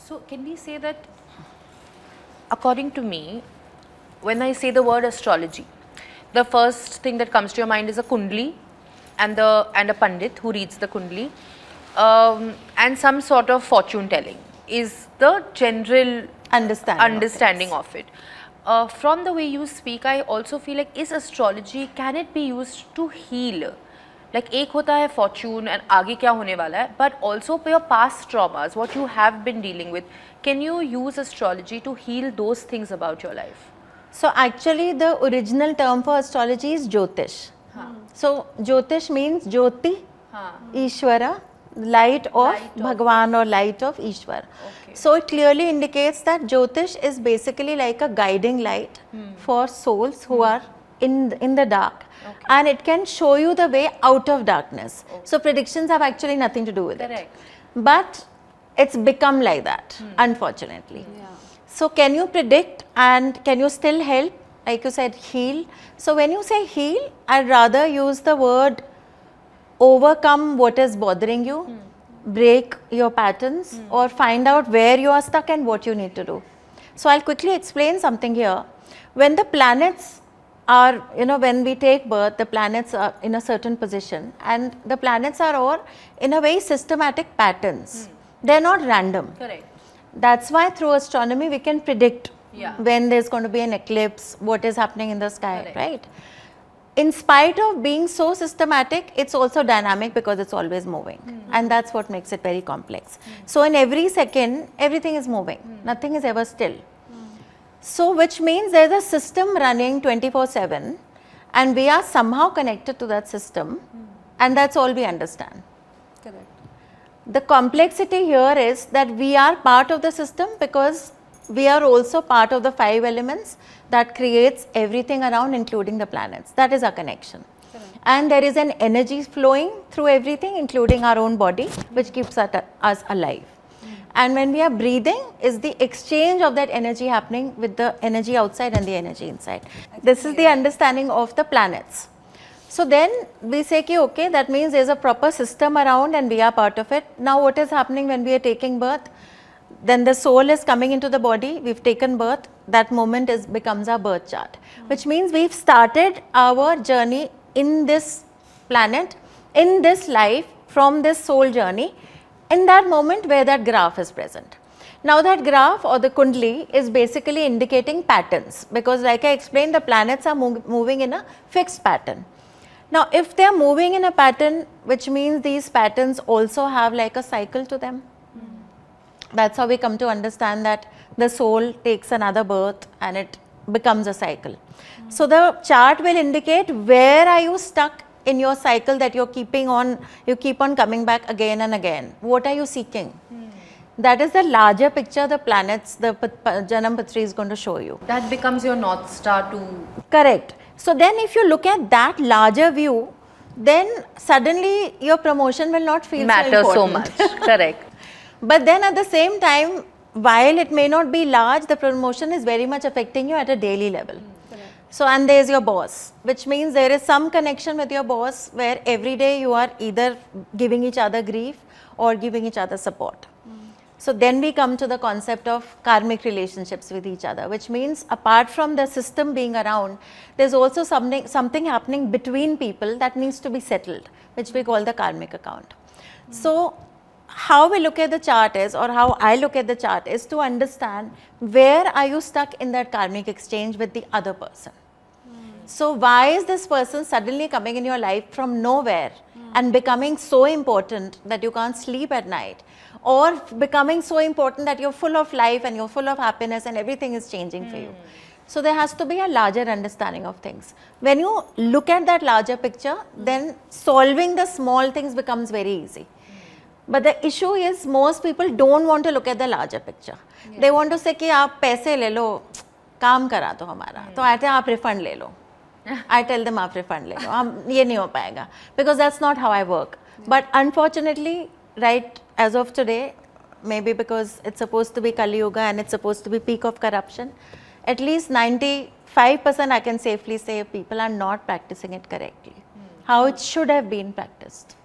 So can we say that, according to me, when I say the word astrology, the first thing that comes to your mind is a Kundli and a Pandit who reads the Kundli, and some sort of fortune telling is the general understanding of it. From the way you speak, I also feel like, is astrology, can it be used to heal? Like एक होता है fortune and आगे क्या होने वाला है, but also your past traumas, what you have been dealing with. Can you use astrology to heal those things about your life? So actually the original term for astrology is Jyotish. So Jyotish means Jyoti, Ishvara, light of Bhagwan or light of Ishwar. Okay. So it clearly indicates that Jyotish is basically like a guiding light for souls who are in the dark. Okay. And it can show you the way out of darkness. Okay. So predictions have actually nothing to do with it. But it's become like that, unfortunately. Yeah. So can you predict and can you still help? Like you said, heal. So when you say heal, I'd rather use the word overcome what is bothering you, break your patterns, or find out where you are stuck and what you need to do. So I'll quickly explain something here. When the planets are, when we take birth, the planets are in a certain position, and the planets are all in a very systematic patterns. They're not random. Correct. That's why through astronomy we can predict when there's going to be an eclipse, what is happening in the sky, right? In spite of being so systematic, it's also dynamic because it's always moving. And that's what makes it very complex. So in every second, everything is moving. Nothing is ever still. So which means there's a system running 24/7 and we are somehow connected to that system, and that's all we understand. Correct. The complexity here is that we are part of the system because we are also part of the 5 elements that creates everything around, including the planets. That is our connection. Correct. And there is an energy flowing through everything, including our own body, which keeps us alive. And when we are breathing, is the exchange of that energy happening with the energy outside and the energy inside. This is the understanding of the planets. So then we say, okay, that means there's a proper system around and we are part of it. Now what is happening when we are taking birth? Then the soul is coming into the body, we've taken birth, that moment becomes our birth chart. Which means we've started our journey in this planet, in this life, from this soul journey, in that moment where that graph is present. Now that graph or the Kundli is basically indicating patterns, because like I explained, the planets are moving in a fixed pattern. Now if they are moving in a pattern, which means these patterns also have like a cycle to them. That's how we come to understand that the soul takes another birth and it becomes a cycle. So the chart will indicate where are you stuck in your cycle that you keep on coming back again and again. What are you seeking? That is the larger picture the planets, the Janam Patri is going to show you. That becomes your North Star to... Correct. So then if you look at that larger view, then suddenly your promotion will not feel matter so so important. much. Correct. But then at the same time, while it may not be large, the promotion is very much affecting you at a daily level. So, and there is your boss, which means there is some connection with your boss where every day you are either giving each other grief or giving each other support. So then we come to the concept of karmic relationships with each other, which means apart from the system being around, there's also something happening between people that needs to be settled, which we call the karmic account. So how we look at the chart is, or how I look at the chart is to understand where are you stuck in that karmic exchange with the other person. So why is this person suddenly coming in your life from nowhere and becoming so important that you can't sleep at night, or becoming so important that you're full of life and you're full of happiness and everything is changing for you. So there has to be a larger understanding of things. When you look at that larger picture, then solving the small things becomes very easy. But the issue is most people don't want to look at the larger picture. They want to say कि आप पैसे ले लो, काम करा दो हमारा, तो आते आप refund ले लो. I tell them आप refund ले लो, हम ये नहीं हो पाएगा, because that's not how I work. But unfortunately, right as of today, maybe because it's supposed to be Kali Yuga and it's supposed to be peak of corruption, at least 95% I can safely say people are not practicing it correctly, how it should have been practiced.